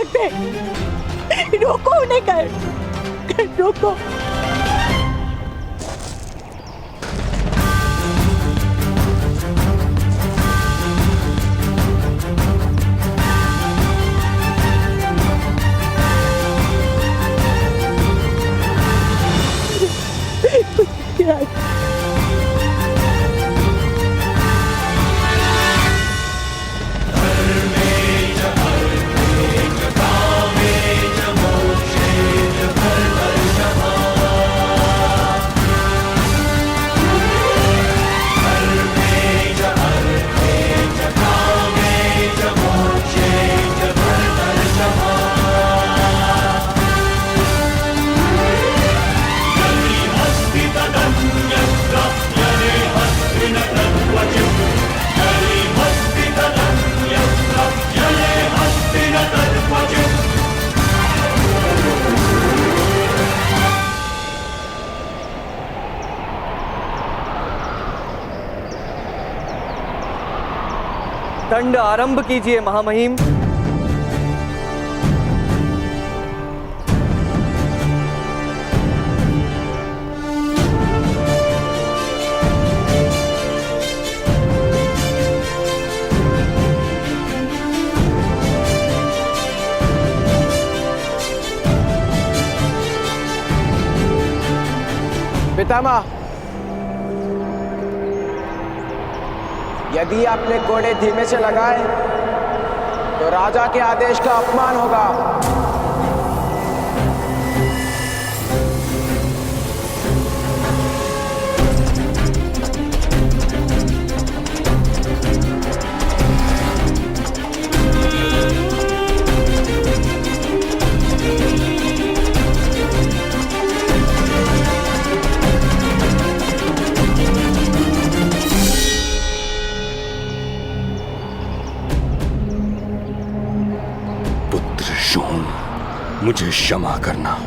सकते। रोको उन्हें, कर रोको। दंड आरंभ कीजिए महामहिम। पितामह, यदि आपने घोड़े धीमे से लगाए तो राजा के आदेश का अपमान होगा। मुझे क्षमा करना।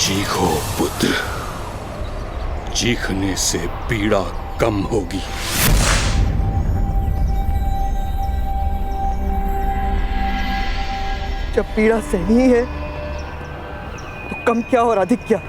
चीखो पुत्र, चीखने से पीड़ा कम होगी। जब पीड़ा सहनी है तो कम क्या और अधिक क्या।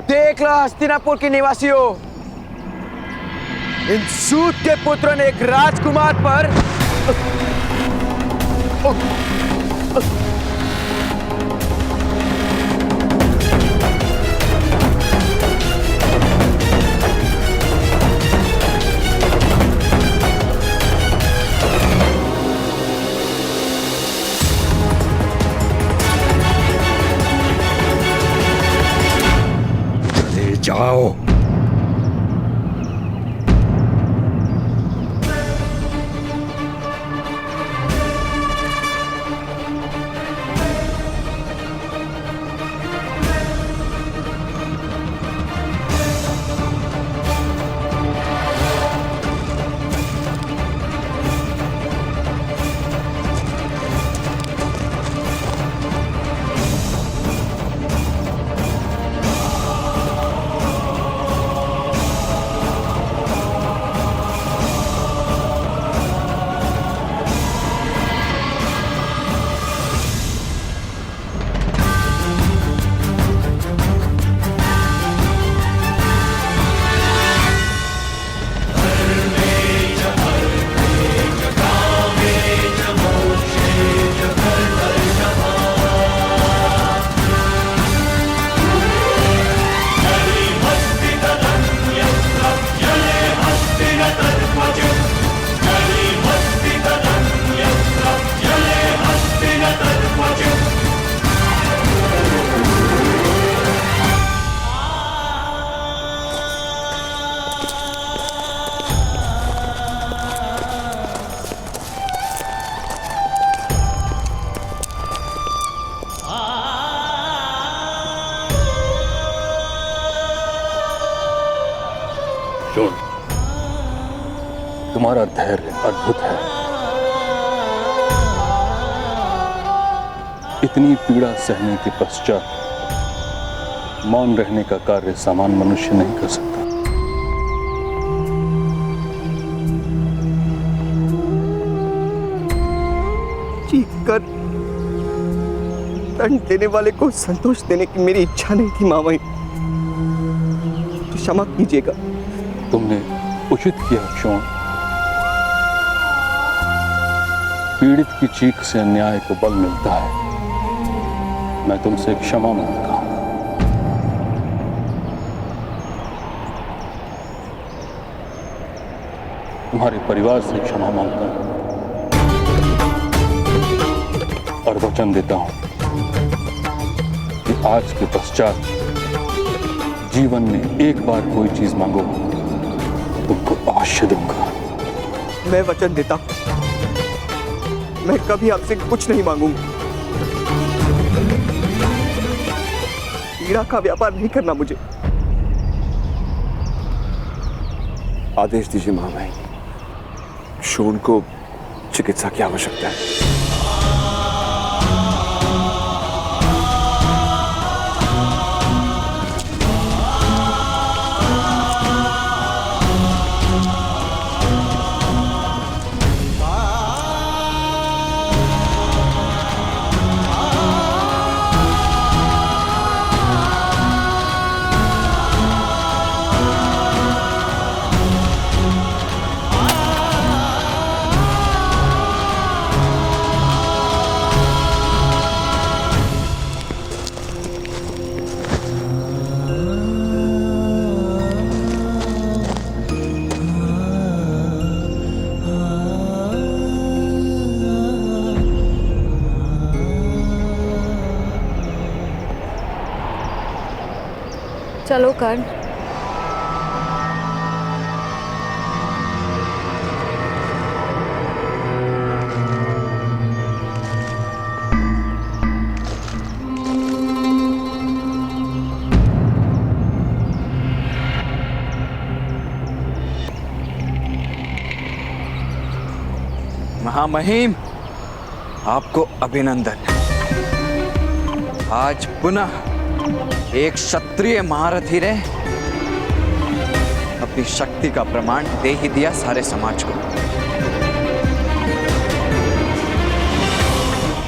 देख लो हस्तिनापुर के निवासियों, इन सूत के पुत्र ने एक राजकुमार पर जाओ। शोण, तुम्हारा धैर्य अद्भुत है। इतनी पीड़ा सहने के पश्चात मौन रहने का कार्य सामान्य मनुष्य नहीं कर सकता। चीख कर दंड देने वाले को संतोष देने की मेरी इच्छा नहीं थी मामाई, तो क्षमा कीजिएगा। तुमने उचित किया शोण। पीड़ित की चीख से अन्याय को बल मिलता है। मैं तुमसे क्षमा मांगता हूं। तुम्हारे परिवार से क्षमा मांगता हूं और वचन देता हूं कि आज के पश्चात जीवन में एक बार कोई चीज मांगो, तुमको अवश्य दूंगा। मैं वचन देता हूं, मैं कभी आपसे कुछ नहीं मांगूंगा। पीड़ा का व्यापार नहीं करना मुझे। आदेश दीजिए महामाई, शोण को चिकित्सा की आवश्यकता है। चलो कर्ण। महामहिम, आपको अभिनंदन। आज पुनः एक क्षत्रिय महारथी ने अपनी शक्ति का प्रमाण दे ही दिया सारे समाज को।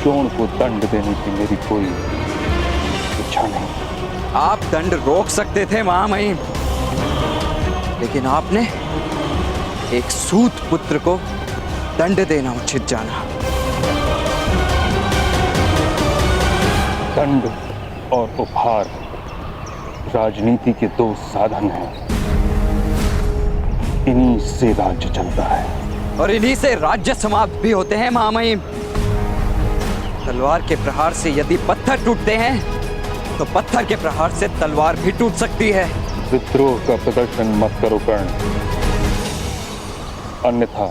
शोण को दंड देने की मेरी कोई इच्छा नहीं। आप दंड रोक सकते थे महामहिम, लेकिन आपने एक सूत पुत्र को दंड देना उचित जाना। दंड और उपहार राजनीति के दो साधन हैं। इन्हीं से राज्य चलता है और इन्हीं से राज्य समाप्त भी होते हैं महामहिम। तलवार के प्रहार से यदि पत्थर टूटते हैं तो पत्थर के प्रहार से तलवार भी टूट सकती है। विद्रोह का प्रदर्शन मत करो कर्ण, अन्यथा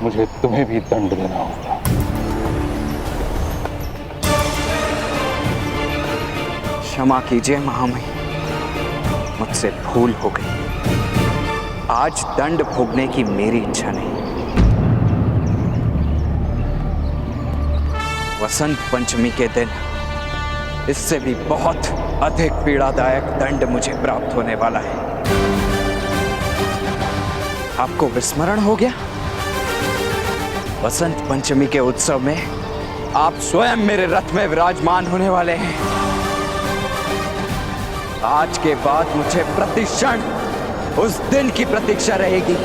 मुझे तुम्हें भी दंड देना होगा। क्षमा कीजिए महामहिम, मुझसे भूल हो गई। आज दंड भोगने की मेरी इच्छा नहीं। वसंत पंचमी के दिन इससे भी बहुत अधिक पीड़ादायक दंड मुझे प्राप्त होने वाला है। आपको विस्मरण हो गया? वसंत पंचमी के उत्सव में आप स्वयं मेरे रथ में विराजमान होने वाले हैं। आज के बाद मुझे प्रतिक्षण उस दिन की प्रतीक्षा रहेगी।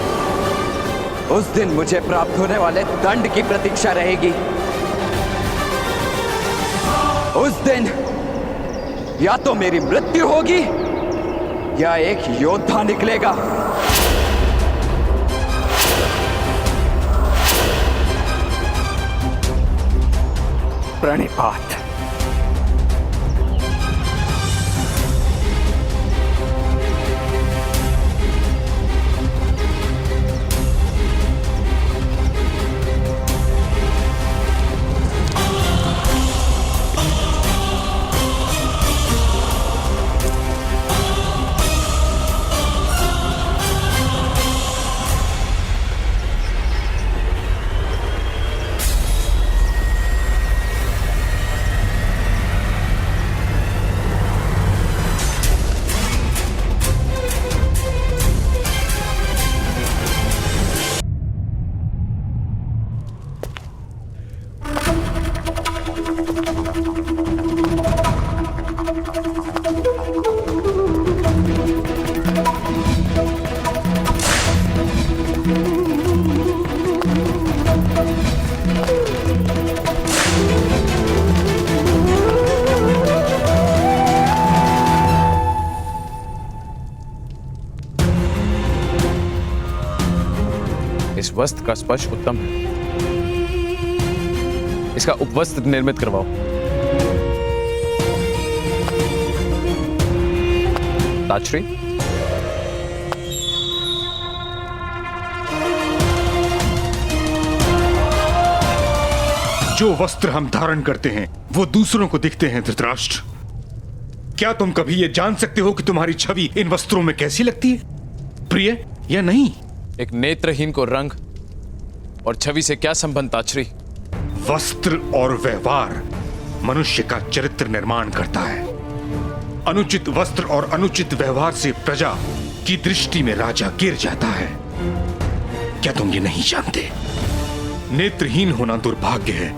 उस दिन मुझे प्राप्त होने वाले दंड की प्रतीक्षा रहेगी। उस दिन या तो मेरी मृत्यु होगी या एक योद्धा निकलेगा। प्रणिपात। इस वस्त्र का स्पर्श उत्तम है, इसका उपवस्त्र निर्मित करवाओ। ताजश्री, जो वस्त्र हम धारण करते हैं वो दूसरों को दिखते हैं धृतराष्ट्र। क्या तुम कभी ये जान सकते हो कि तुम्हारी छवि इन वस्त्रों में कैसी लगती है, प्रिय या नहीं? एक नेत्रहीन को रंग और छवि से क्या संबंध ताजश्री? वस्त्र और व्यवहार मनुष्य का चरित्र निर्माण करता है। अनुचित वस्त्र और अनुचित व्यवहार से प्रजा की दृष्टि में राजा गिर जाता है। क्या तुम ये नहीं जानते? नेत्रहीन होना दुर्भाग्य है,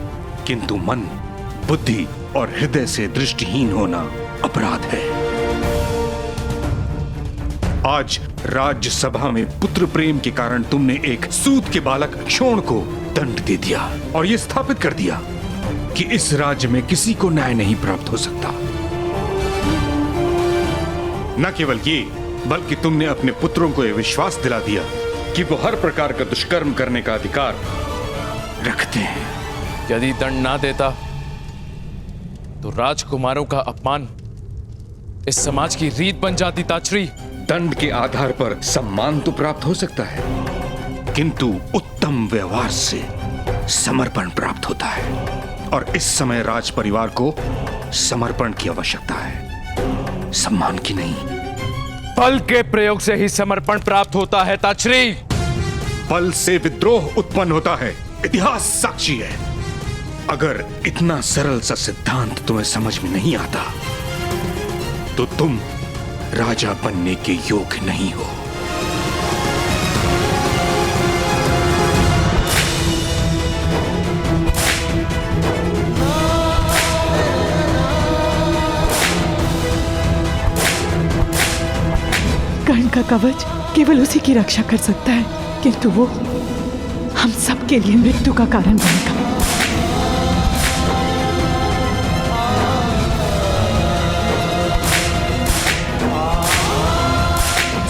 किंतु मन, बुद्धि और हृदय से दृष्टिहीन होना अपराध है। आज राज्यसभा में पुत्र प्रेम के कारण तुमने एक सूत के बालक शोण को दंड दे दिया और यह स्थापित कर दिया कि इस राज्य में किसी को न्याय नहीं प्राप्त हो सकता। न केवल ये, बल्कि तुमने अपने पुत्रों को यह विश्वास दिला दिया कि वो हर प्रकार का दुष्कर्म करने का अधिकार रखते हैं। यदि दंड ना देता तो राजकुमारों का अपमान इस समाज की रीत बन जाती ताजश्री। दंड के आधार पर सम्मान तो प्राप्त हो सकता है, किंतु उत्तम व्यवहार से समर्पण प्राप्त होता है और इस समय राज परिवार को समर्पण की आवश्यकता है, सम्मान की नहीं। बल के प्रयोग से ही समर्पण प्राप्त होता है ताजश्री। बल से विद्रोह उत्पन्न होता है, इतिहास साक्षी है। अगर इतना सरल सा सिद्धांत तुम्हें समझ में नहीं आता तो तुम राजा बनने के योग्य नहीं हो। कर्ण का कवच केवल उसी की रक्षा कर सकता है, किंतु वो हम सब के लिए मृत्यु का कारण बनेगा।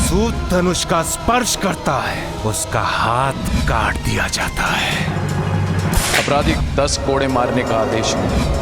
सूत धनुष का स्पर्श करता है, उसका हाथ काट दिया जाता है। अपराधी 10 कोड़े मारने का आदेश है।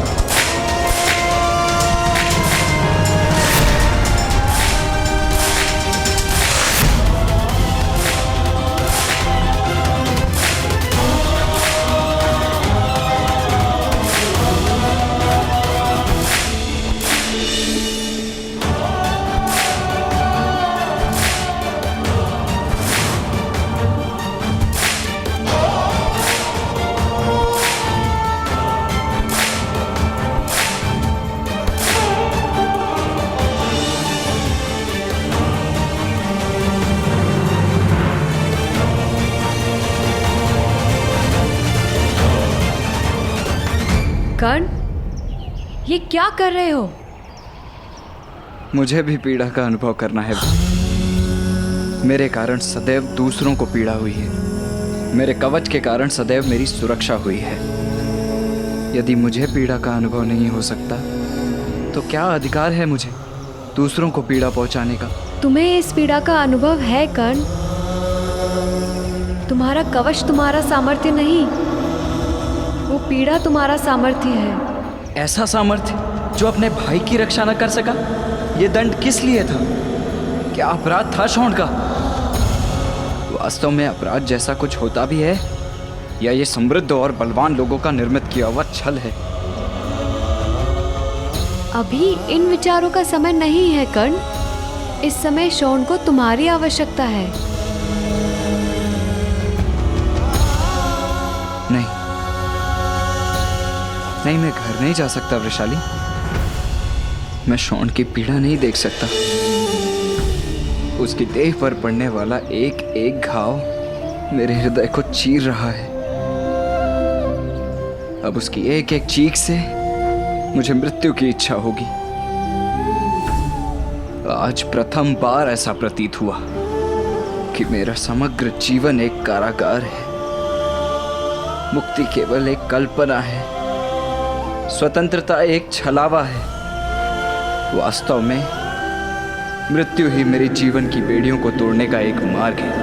कर्ण, ये क्या कर रहे हो? मुझे भी पीड़ा का अनुभव करना है। मेरे कारण सदैव दूसरों को पीड़ा हुई है। मेरे कवच के कारण सदैव मेरी सुरक्षा हुई है। यदि मुझे पीड़ा का अनुभव नहीं हो सकता तो क्या अधिकार है मुझे दूसरों को पीड़ा पहुंचाने का? तुम्हें इस पीड़ा का अनुभव है कर्ण। तुम्हारा कवच तुम्हारा सामर्थ्य नहीं, वो पीड़ा तुम्हारा सामर्थ्य है। ऐसा सामर्थ्य जो अपने भाई की रक्षा न कर सका? ये दंड किस लिए था? क्या अपराध था शौन का? वास्तव में अपराध जैसा कुछ होता भी है या ये समृद्ध और बलवान लोगों का निर्मित किया हुआ छल है? अभी इन विचारों का समय नहीं है कर्ण। इस समय शौन को तुम्हारी आवश्यकता है। नहीं, मैं घर नहीं जा सकता वृषाली। मैं शौन की पीड़ा नहीं देख सकता। उसकी देह पर पड़ने वाला एक एक घाव मेरे हृदय को चीर रहा है। अब उसकी एक एक चीख से मुझे मृत्यु की इच्छा होगी। आज प्रथम बार ऐसा प्रतीत हुआ कि मेरा समग्र जीवन एक कारागार है। मुक्ति केवल एक कल्पना है, स्वतंत्रता एक छलावा है। वास्तव में मृत्यु ही मेरे जीवन की बेड़ियों को तोड़ने का एक मार्ग है।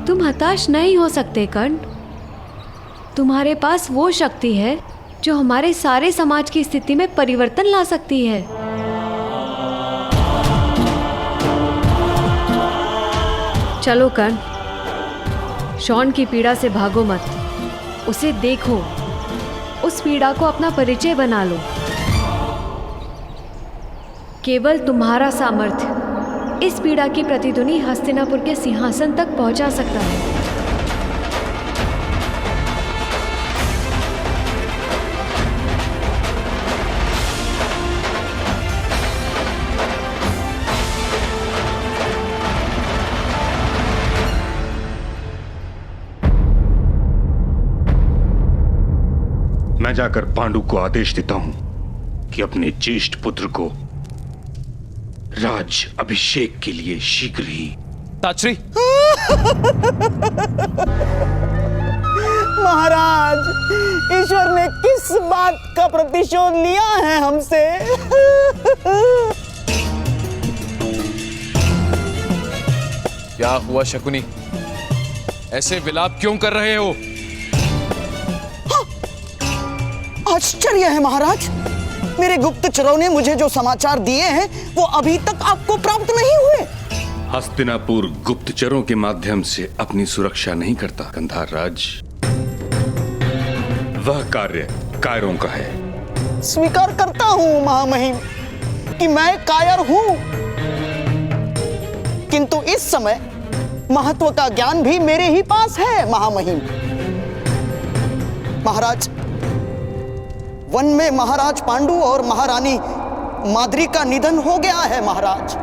तुम हताश नहीं हो सकते कर्ण। तुम्हारे पास वो शक्ति है जो हमारे सारे समाज की स्थिति में परिवर्तन ला सकती है। चलो कर्ण, शौन की पीड़ा से भागो मत, उसे देखो, उस पीड़ा को अपना परिचय बना लो। केवल तुम्हारा सामर्थ्य इस पीड़ा की प्रतिध्वनि हस्तिनापुर के सिंहासन तक पहुंचा सकता है। मैं जाकर पांडु को आदेश देता हूं कि अपने ज्येष्ठ पुत्र को राज अभिषेक के लिए शीघ्र ही। ताचरी, महाराज, ईश्वर ने किस बात का प्रतिशोध लिया है हमसे? क्या हुआ शकुनी? ऐसे विलाप क्यों कर रहे हो? आश्चर्य है महाराज, मेरे गुप्तचरों ने मुझे जो समाचार दिए हैं वो अभी तक आपको प्राप्त नहीं हुए। हस्तिनापुर गुप्तचरों के माध्यम से अपनी सुरक्षा नहीं करता कंधार राज। वह कार्य कायरों का है। स्वीकार करता हूं महामहिम कि मैं कायर हूं, किंतु इस समय महत्व का ज्ञान भी मेरे ही पास है महामहिम। महाराज, वन में महाराज पांडु और महारानी माद्री का निधन हो गया है महाराज।